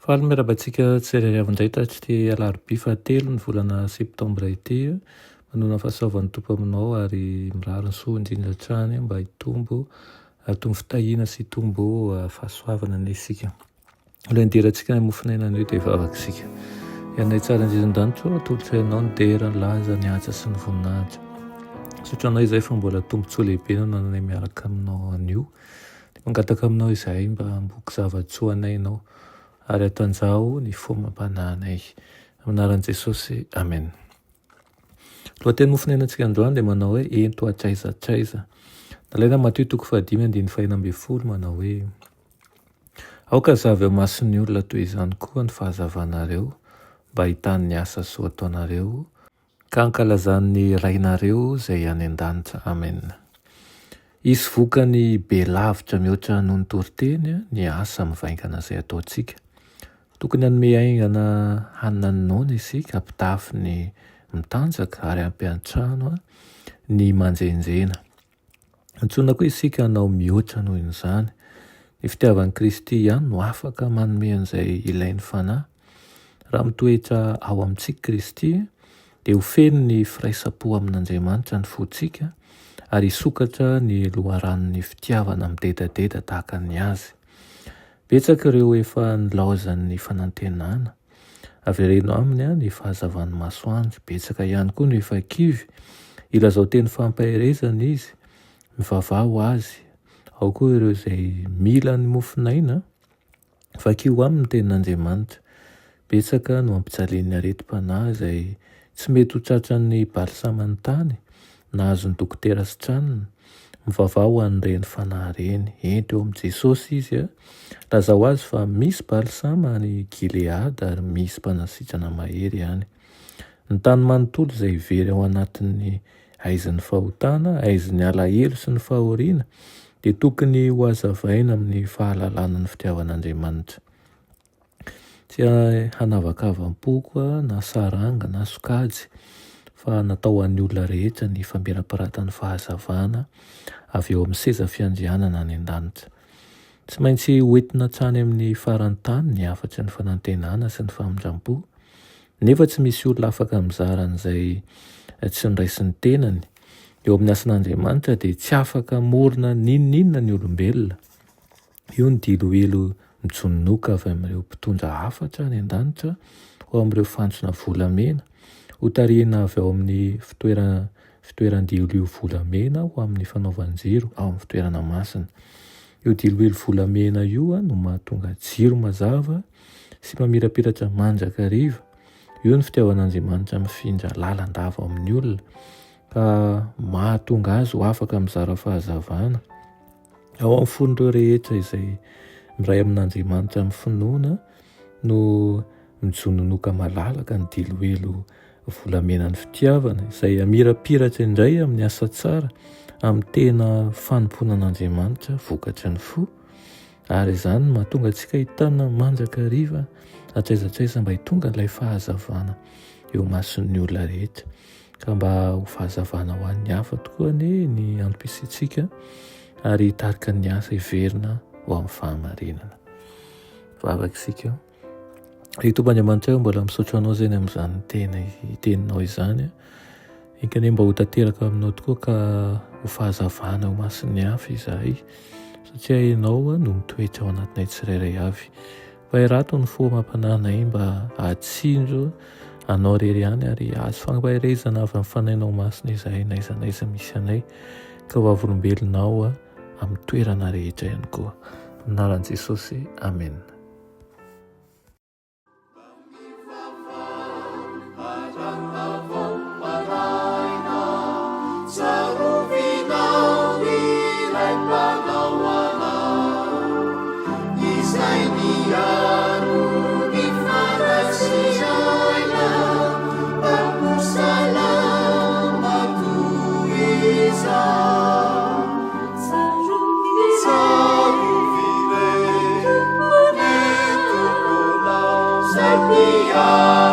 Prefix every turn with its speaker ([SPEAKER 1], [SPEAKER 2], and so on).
[SPEAKER 1] Faly miarabantsika tsirairay-avindray taty alarobia 7 ny volana septambra ity, manona fahasoavan'ny tompo aminao ary mirary ny soa indrindra hatrany mba hitombo fitahiana sy hitombo fahasoavana ny isika. Ilay indirantsika ny mofinainana io dia vavaka isika. Ianay tsara indrindran-danitra atolotra ianao ny dera ny laza ny atsa sy ny voninahitra. Sotranao izay fa mbola tombontsoa lehibe nanay miaraka aminao anio. Dia mangataka aminao izay mba hamboky zava-tsoa anay ianao ary atanjao ny fomam-pananay. Aminaran'i Jesosy, amen. Lohateny mofinainantsika androany dia manao hoe ento atraizatraiza. Nalaina Mateo 5:5 manao hoe aoka zavy ao mason'ny olona toy izany koa ny fahazavanareo mba hitan'ny asa soa ataonareo ka ankalazan'ny rainareo izay any an-danitra. Amen. Isy vokany be lavitra mihoatra noho ny toriteny ny asa mivaingana izay ataontsika. Tokony hanome aingana hanina ny noana isika, ampitafy ny mitanjaka ary ampiantrano ny manjenjena. Antsoina koa isika hanao mihoatra noho izany. Ny fitiavan'i Kristy ihany no afaka manome an'izay ilain'ny fanahy. Raha mitoetra ao amintsika Kristy dia ho feno ny firaisapo amin'Andriamanitra ny fontsika ary hisokatra ny loharanon'ny fitiavana midedadeda tahaka ny azy. Betsaka ireo efa nilaozan'ny fanantenana, avereno aminy ny fahazavan'ny masoandro. Betsaka ihany koa ny efa kivy, ilazao teny fampahirezana izy, mivavao azy. Ao koa ireo izay mila ny mofinaina, vakio aminy tenin'Andriamanitra. Betsaka no ampijalian'ny areti-panahy izay tsy mety ho tratran'ny balisamany tany, nahazo ny dokotera sy tranony, mivavao an'ireny fanahy ireny. Ento eo amin'i Jesosy izy lazao azy fa misy balisama ny Gileada ary misy mpanasitrana mahery ihany. Ny tany manontolo izay ivery ao anatin'ny aizin'ny fahotana, aizin'ny alahelo sy ny fahoriana dia tokony ho hazavaina amin'ny fahalalana ny fitiavan'Andriamanitra. Tsy hanavakavampoko na saranga na sokajy fa natao an'ny olona rehetra ny fampiara-piratan'ny fahazavana avy eo amin'ny seza fiandrianana any an-danitra. Tsy maintsy hoentina hatrany amin'ny farany tany ny afatry ny fanantenana sy ny famindram-po, nefa tsy misy olona afaka mizara an'izay tsy niraisin'ny tenany. Eo amin'ny asan'Andriamanitra dia tsy afaka morona n'inon'inona ny olombelona. Io ny diloelo mijononoka avy amin'ireo mpitondra hafatra any an-danitra ho amin'ireo fantsona volamena, ho tarihina avy ao amin'ny fitoeran-diolio volamena ho amin'ny fanaovan-jiro ao amin'ny fitoerana masina. Io diloelo volamena io no mahatonga jiro mazava sy mamirapiratra manjakariva. Io ny fitiavan'Andriamanitra mifindra lalandava ao amin'ny olona ka mahatonga azy ho afaka mizara fahazavana. Ao amin'ny fon'ireo rehetra izay miray amin'Andriamanitra amin'ny finoana no mijononoka malalaka ny diloelo volamena ny fitiavana izay amirapiratra indray amin'ny asa tsara, amin'ny tena fanompoana an'Andriamanitra vokatry ny fo. Ary izany mahatonga antsika hitana manjakariva atraizatraiza mba hitonga ilay fahazavana eo mason'ny olona rehetra, ka mba ho fahazavana ho an'ny hafa tokoa ny antom-pisiantsika ary hitarika ny asa hiverina ho amin'ny fahamarinana. Vavaka isika. Ry Tompoandriamanitra eo mbola misaotra anao izany amin'izany tena iteninao izany. Enkany mba ho tanteraka aminao tokoa ka ho fahazavana ho mason'ny hafa izahay, satria ianao no mitoetra ao anatinay tsirairay avy. Fa irato ny fomam-pananay mba hahatsinjo anao rery ihany ary azo fampahirezana avy amin'ny fanainao masina izahay n'aiza n'aiza misy anay, ka ho avolombelonao amin'ny toerana rehetra ihany koa. Anaran'i Jesosy, amen.
[SPEAKER 2] Savior.